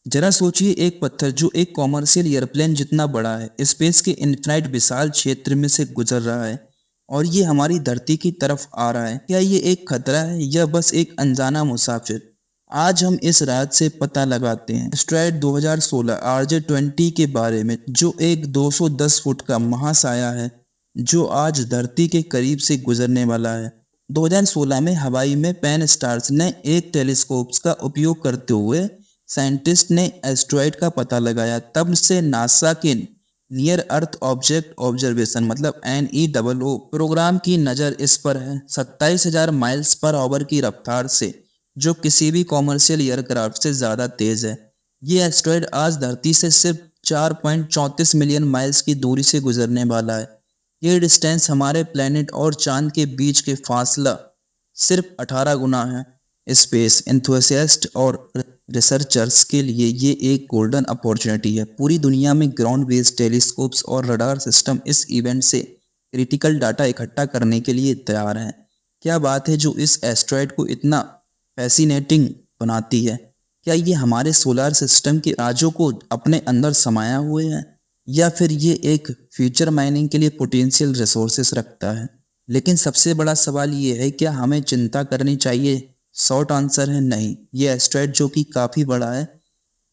जरा सोचिए, एक पत्थर जो एक कॉमर्शियल एयरप्लेन जितना बड़ा है, स्पेस के इनफिनाइट विशाल क्षेत्र में से गुजर रहा है और ये हमारी धरती की तरफ आ रहा है। क्या ये एक खतरा है या बस एक अनजाना मुसाफिर? आज हम इस रात से पता लगाते हैं एस्ट्रॉयड 2016 RJ-20 के बारे में, जो एक 210 फुट का महासाया है जो आज धरती के करीब से गुजरने वाला है। 2016 में हवाई में पेन स्टार्स ने एक टेलीस्कोप का उपयोग करते हुए साइंटिस्ट ने एस्ट्रॉयड का पता लगाया। तब से नासा के नियर अर्थ ऑब्जेक्ट ऑब्जर्वेशन मतलब NEOO प्रोग्राम की नज़र इस पर है। 27,000 माइल्स पर आवर की रफ्तार से, जो किसी भी कॉमर्शियल एयरक्राफ्ट से ज़्यादा तेज़ है। ये एस्ट्रॉयड आज धरती से सिर्फ 4.34 मिलियन माइल्स की दूरी से गुजरने वाला है। ये डिस्टेंस हमारे प्लेनेट और चांद के बीच के फासला सिर्फ 18 गुना है। स्पेस एंथुसियास्ट और रिसर्चर्स के लिए ये एक गोल्डन अपॉर्चुनिटी है। पूरी दुनिया में ग्राउंड बेस्ड टेलीस्कोप्स और रडार सिस्टम इस इवेंट से क्रिटिकल डाटा इकट्ठा करने के लिए तैयार हैं। क्या बात है जो इस एस्ट्रॉयड को इतना फैसिनेटिंग बनाती है? क्या ये हमारे सोलर सिस्टम के राजों को अपने अंदर समाया हुए है, या फिर ये एक फ्यूचर माइनिंग के लिए पोटेंशियल रिसोर्सेस रखता है? लेकिन सबसे बड़ा सवाल ये है, क्या हमें चिंता करनी चाहिए? शॉर्ट आंसर है नहीं। ये एस्ट्रॉयड जो कि काफ़ी बड़ा है,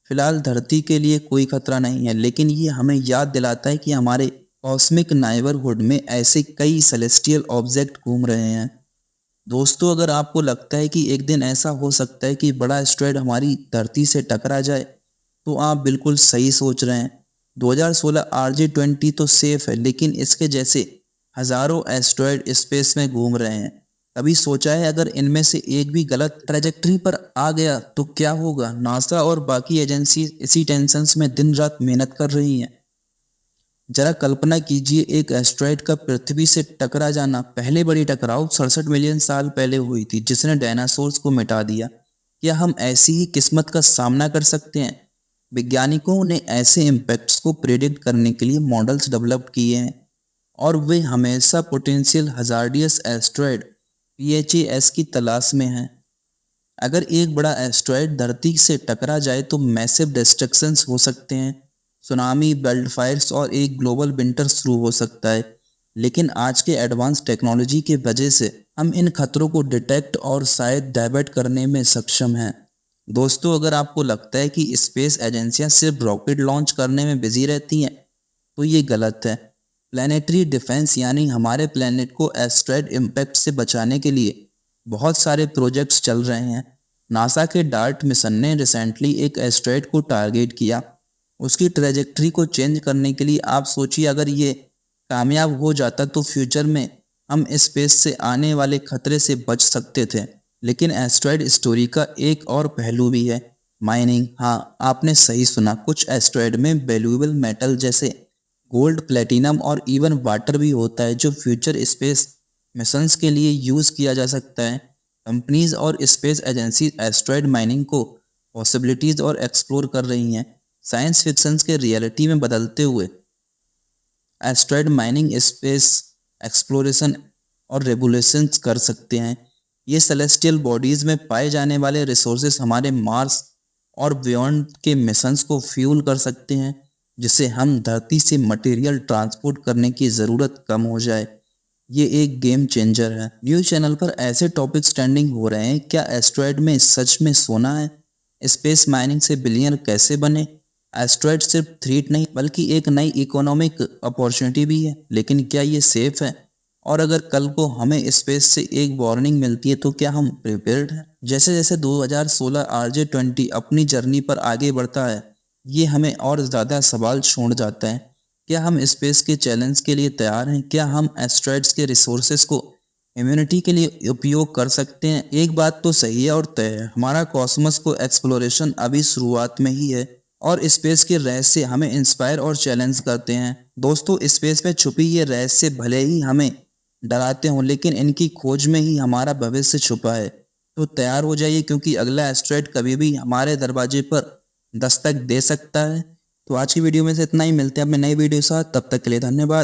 फिलहाल धरती के लिए कोई खतरा नहीं है, लेकिन ये हमें याद दिलाता है कि हमारे कॉस्मिक नाइबरहुड में ऐसे कई सेलेस्टियल ऑब्जेक्ट घूम रहे हैं। दोस्तों, अगर आपको लगता है कि एक दिन ऐसा हो सकता है कि बड़ा एस्ट्रॉयड हमारी धरती से टकरा जाए, तो आप बिल्कुल सही सोच रहे हैं। 2016 RJ-20 तो सेफ है, लेकिन इसके जैसे हजारों एस्ट्रॉयड स्पेस में घूम रहे हैं। कभी सोचा है अगर इनमें से एक भी गलत ट्रैजेक्टरी पर आ गया तो क्या होगा? नासा और बाकी एजेंसी इसी टेंशन में दिन रात मेहनत कर रही हैं। जरा कल्पना कीजिए, एक एस्ट्रॉयड का पृथ्वी से टकरा जाना। पहले बड़ी टकराव 67 मिलियन साल पहले हुई थी, जिसने डायनासोर्स को मिटा दिया। क्या हम ऐसी ही किस्मत का सामना कर सकते हैं? वैज्ञानिकों ने ऐसे इम्पैक्ट्स को प्रेडिक्ट करने के लिए मॉडल्स डेवलप किए हैं, और वे हमेशा पोटेंशियल हजार्डियस एस्ट्रॉयड PHAS की तलाश में हैं। अगर एक बड़ा एस्ट्रॉयड धरती से टकरा जाए तो मैसिव डिस्ट्रक्शंस हो सकते हैं, सुनामी, वाइल्ड फायर्स और एक ग्लोबल विंटर शुरू हो सकता है। लेकिन आज के एडवांस टेक्नोलॉजी के वजह से हम इन खतरों को डिटेक्ट और शायद डाइवर्ट करने में सक्षम हैं। दोस्तों, अगर आपको लगता है कि स्पेस एजेंसियां सिर्फ रॉकेट लॉन्च करने में बिजी रहती हैं, तो ये गलत है। प्लानिटरी डिफेंस यानी हमारे प्लेनेट को एस्ट्रॉयड इम्पैक्ट से बचाने के लिए बहुत सारे प्रोजेक्ट्स चल रहे हैं। नासा के डार्ट मिशन ने रिसेंटली एक एस्ट्रॉयड को टारगेट किया, उसकी ट्रेजेक्ट्री को चेंज करने के लिए। आप सोचिए, अगर ये कामयाब हो जाता तो फ्यूचर में हम स्पेस से आने वाले खतरे से बच सकते थे। लेकिन एस्ट्रॉयड स्टोरी का एक और पहलू भी है, माइनिंग। हाँ, आपने सही सुना, कुछ एस्ट्रॉयड में वैल्यूएबल मेटल जैसे गोल्ड, प्लेटिनम और इवन वाटर भी होता है, जो फ्यूचर स्पेस मिशंस के लिए यूज़ किया जा सकता है। कंपनीज और स्पेस एजेंसी एस्ट्रॉयड माइनिंग को पॉसिबिलिटीज़ और एक्सप्लोर कर रही हैं, साइंस फिक्शंस के रियलिटी में बदलते हुए। एस्ट्रॉयड माइनिंग स्पेस एक्सप्लोरेशन और रेगुलेशंस कर सकते हैं। ये सेलेस्टियल बॉडीज़ में पाए जाने वाले रिसोर्सेज हमारे मार्स और बियॉन्ड के मिशंस को फ्यूल कर सकते हैं, जिससे हम धरती से मटेरियल ट्रांसपोर्ट करने की ज़रूरत कम हो जाए। ये एक गेम चेंजर है। न्यूज़ चैनल पर ऐसे टॉपिक्स ट्रेंडिंग हो रहे हैं। क्या एस्ट्रॉयड में सच में सोना है? स्पेस माइनिंग से बिलियनर कैसे बने? एस्ट्रॉयड सिर्फ थ्रेट नहीं बल्कि एक नई इकोनॉमिक अपॉर्चुनिटी भी है। लेकिन क्या ये सेफ है? और अगर कल को हमें स्पेस से एक वार्निंग मिलती है तो क्या हम प्रिपेयर्ड हैं? जैसे जैसे 2016 RJ-20 अपनी जर्नी पर आगे बढ़ता है, ये हमें और ज़्यादा सवाल छोड़ जाता है। क्या हम स्पेस के चैलेंज के लिए तैयार हैं? क्या हम एस्ट्रॉयड्स के रिसोर्सेज को ह्यूमैनिटी के लिए उपयोग कर सकते हैं? एक बात तो सही है और तय है, हमारा कॉस्मोस को एक्सप्लोरेशन अभी शुरुआत में ही है, और स्पेस के रहस्य हमें इंस्पायर और चैलेंज करते हैं। दोस्तों, स्पेस में छुपी ये रहस्य भले ही हमें डराते हों, लेकिन इनकी खोज में ही हमारा भविष्य छुपा है। तो तैयार हो जाइए, क्योंकि अगला एस्ट्रॉयड कभी भी हमारे दरवाजे पर दस्तक दे सकता है। तो आज की वीडियो में से इतना ही। मिलते हैं अपने नई वीडियो के साथ, तब तक के लिए धन्यवाद।